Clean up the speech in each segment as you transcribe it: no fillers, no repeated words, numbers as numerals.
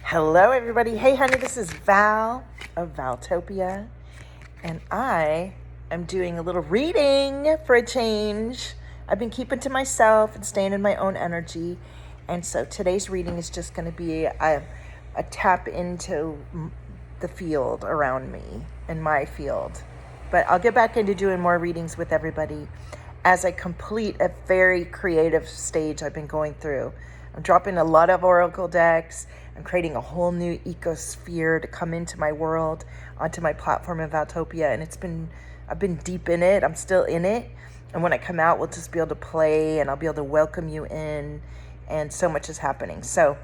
Hello, everybody. Hey, honey, this is Val of Valtopia, and I am doing a little reading for a change. I've been keeping to myself and staying in my own energy, and so today's reading is just going to be a tap into the field around me and my field. But I'll get back into doing more readings with everybody as I complete a very creative stage I've been going through. I'm dropping a lot of oracle decks. I'm creating a whole new ecosphere to come into my world, onto my platform in Valtopia, and I've been deep in it. I'm still in it, and when I come out, we'll just be able to play, and I'll be able to welcome you in, and so much is happening. So,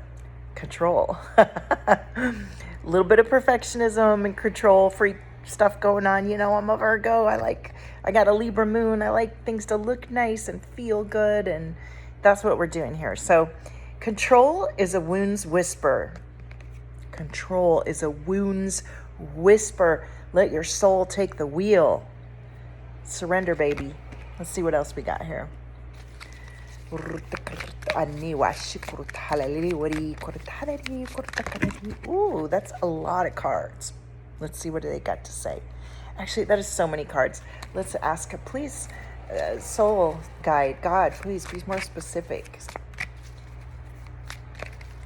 control. A little bit of perfectionism and control freak stuff going on. You know, I'm a Virgo. I got a Libra moon. I like things to look nice and feel good, and that's what we're doing here. So, control is a wound's whisper. Control is a wound's whisper. Let your soul take the wheel. Surrender, baby. Let's see what else we got here. Ooh, that's a lot of cards. Let's see what they got to say. Actually, that is so many cards. Let's ask, please, soul guide, God, please be more specific.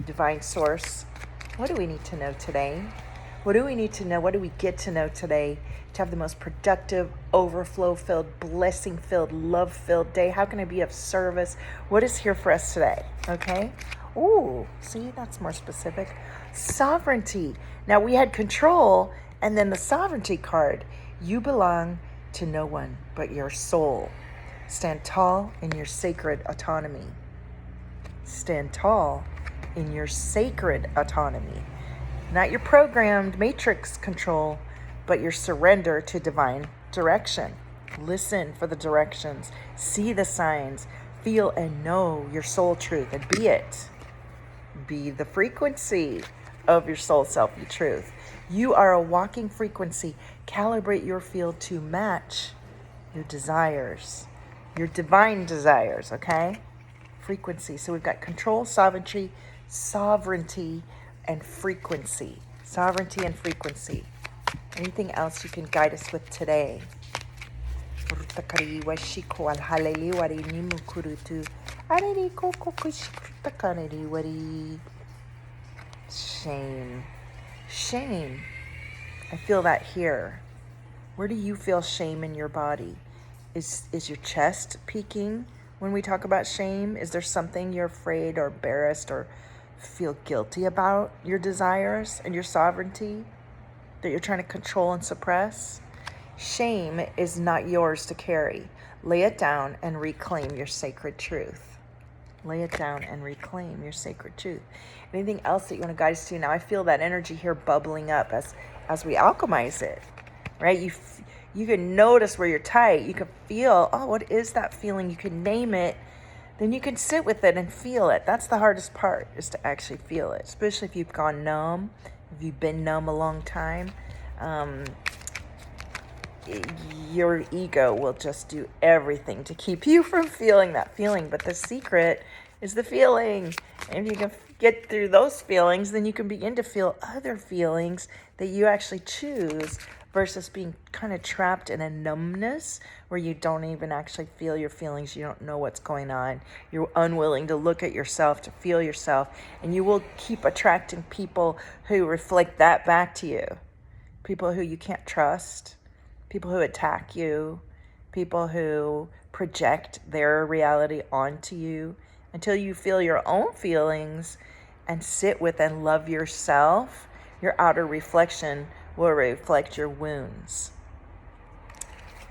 Divine source, what do we need to know today? What do we need to know? What do we get to know today to have the most productive, overflow-filled, blessing-filled, love-filled day? How can I be of service? What is here for us today? Okay? Ooh, see, that's more specific. Sovereignty. Now, we had control, and then the sovereignty card. You belong to no one but your soul. Stand tall in your sacred autonomy. Stand tall in your sacred autonomy. Not your programmed matrix control, but your surrender to divine direction. Listen for the directions. See the signs. Feel and know your soul truth and be it. Be the frequency of your soul self, your truth. You are a walking frequency. Calibrate your field to match your desires, your divine desires, okay? Frequency. So we've got control, sovereignty, and frequency. Sovereignty and frequency. Anything else you can guide us with today? Shame. Shame. I feel that here. Where do you feel shame in your body? Is your chest peaking when we talk about shame? Is there something you're afraid or embarrassed or feel guilty about, your desires and your sovereignty that you're trying to control and suppress? Shame is not yours to carry. Lay it down and reclaim your sacred truth. Lay it down and reclaim your sacred truth. Anything else that you want to guide us to? Now I feel that energy here bubbling up as we alchemize it, right? You can notice where you're tight. You can feel, oh, what is that feeling? You can name it. Then you can sit with it and feel it. That's the hardest part, is to actually feel it, especially if you've gone numb, if you've been numb a long time. Your ego will just do everything to keep you from feeling that feeling. But the secret is the feeling. And if you can get through those feelings, then you can begin to feel other feelings that you actually choose, versus being kind of trapped in a numbness where you don't even actually feel your feelings. You don't know what's going on. You're unwilling to look at yourself, to feel yourself. And you will keep attracting people who reflect that back to you. People who you can't trust. People who attack you. People who project their reality onto you. Until you feel your own feelings and sit with and love yourself, your outer reflection will reflect your wounds.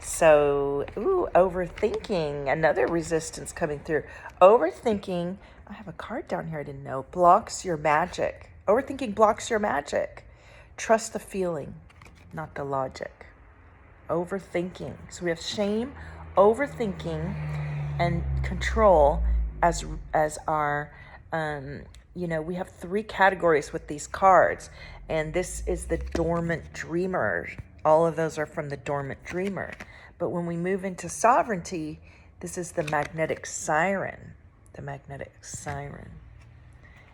So, overthinking, another resistance coming through. Overthinking, I have a card down here I didn't know, blocks your magic. Overthinking blocks your magic. Trust the feeling, not the logic. Overthinking. So we have shame, overthinking, and control as our we have three categories with these cards, and this is the dormant dreamer. All of those are from the dormant dreamer. But when we move into sovereignty, this is the magnetic siren. The magnetic siren.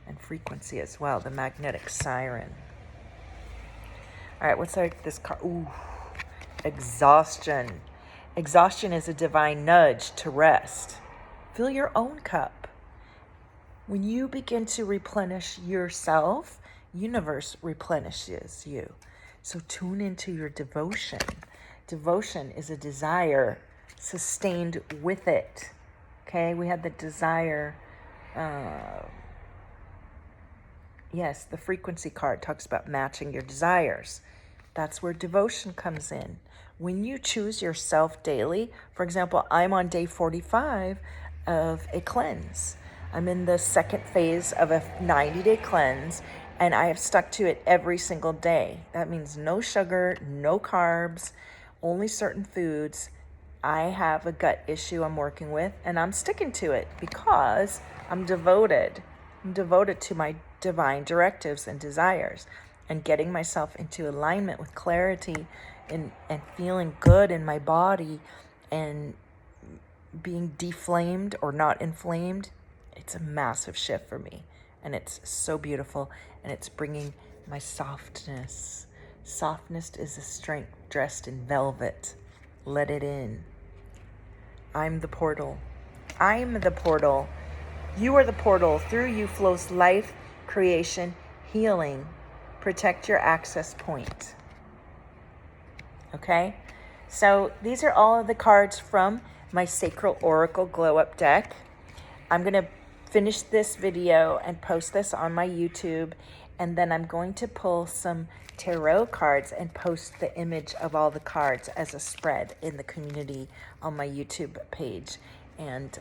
and frequency as well, the magnetic siren. All right, what's this card? Ooh, exhaustion. Exhaustion is a divine nudge to rest. Fill your own cup. When you begin to replenish yourself, universe replenishes you. So tune into your devotion. Devotion is a desire sustained with it. Okay, we had the desire. Yes, the frequency card talks about matching your desires. That's where devotion comes in. When you choose yourself daily, for example, I'm on day 45 of a cleanse. I'm in the second phase of a 90-day cleanse, and I have stuck to it every single day. That means no sugar, no carbs, only certain foods. I have a gut issue I'm working with, and I'm sticking to it because I'm devoted. I'm devoted to my divine directives and desires, and getting myself into alignment with clarity and feeling good in my body and being deflamed or not inflamed. It's a massive shift for me, and it's so beautiful, and it's bringing my softness. Softness is a strength dressed in velvet. Let it in. I'm the portal. I'm the portal. You are the portal. Through you flows life, creation, healing. Protect your access point. Okay? So these are all of the cards from my Sacral Oracle Glow Up deck. I'm going to finish this video and post this on my YouTube, and then I'm going to pull some tarot cards and post the image of all the cards as a spread in the community on my YouTube page. And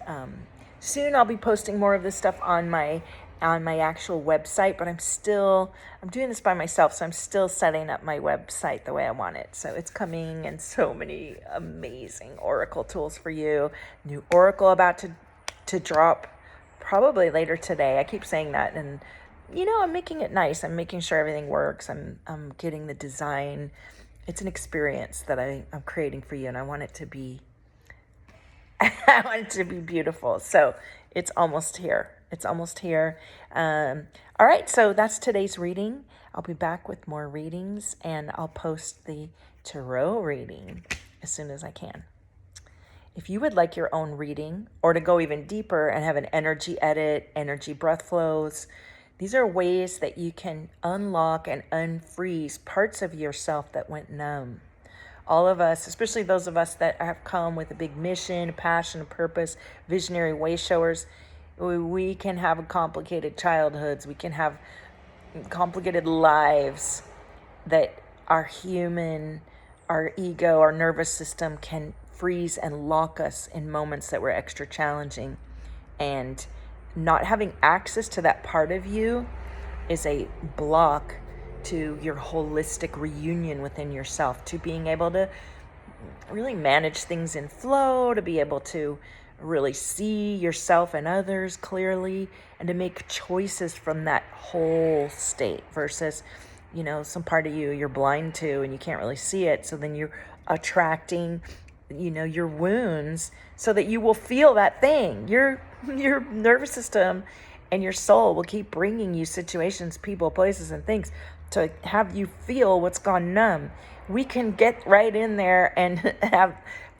soon I'll be posting more of this stuff on my actual website, but I'm doing this by myself, so I'm still setting up my website the way I want it. So it's coming, and so many amazing oracle tools for you. New oracle about to drop probably later today. I keep saying that, and I'm making it nice. I'm making sure everything works. I'm getting the design. It's an experience that I'm creating for you, and I want it to be I want it to be beautiful. So it's almost here. It's almost here. All right, so that's today's reading. I'll be back with more readings, and I'll post the tarot reading as soon as I can. If you would like your own reading, or to go even deeper and have an energy edit, energy breath flows, these are ways that you can unlock and unfreeze parts of yourself that went numb. All of us, especially those of us that have come with a big mission, a passion, a purpose, visionary way showers, we can have complicated childhoods. We can have complicated lives that our human, our ego, our nervous system can freeze and lock us in moments that were extra challenging. And not having access to that part of you is a block to your holistic reunion within yourself, to being able to really manage things in flow, to be able to really see yourself and others clearly, and to make choices from that whole state versus, some part of you you're blind to and you can't really see it. So then you're attracting, your wounds so that you will feel that thing. Your nervous system and your soul will keep bringing you situations, people, places, and things to have you feel what's gone numb. We can get right in there and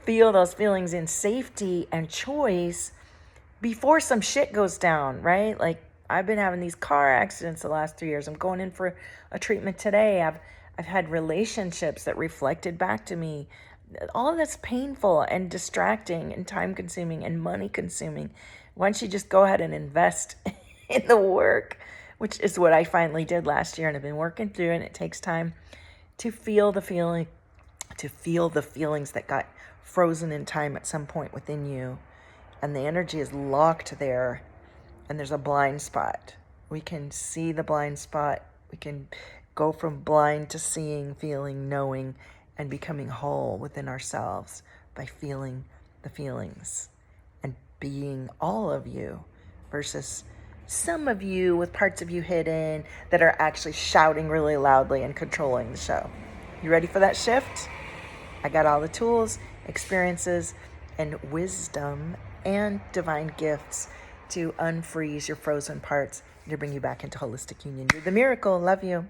feel those feelings in safety and choice before some shit goes down, right? Like, I've been having these car accidents the last 3 years. I'm going in for a treatment today. I've had relationships that reflected back to me. All of that's painful and distracting and time consuming and money consuming. Why don't you just go ahead and invest in the work, which is what I finally did last year, and I've been working through it. And it takes time to feel the feelings that got frozen in time at some point within you, and the energy is locked there, and there's a blind spot. We can see the blind spot. We can go from blind to seeing, feeling, knowing, and becoming whole within ourselves by feeling the feelings and being all of you versus some of you with parts of you hidden that are actually shouting really loudly and controlling the show. You ready for that shift? I got all the tools, experiences, and wisdom and divine gifts to unfreeze your frozen parts to bring you back into holistic union. You're the miracle. Love you.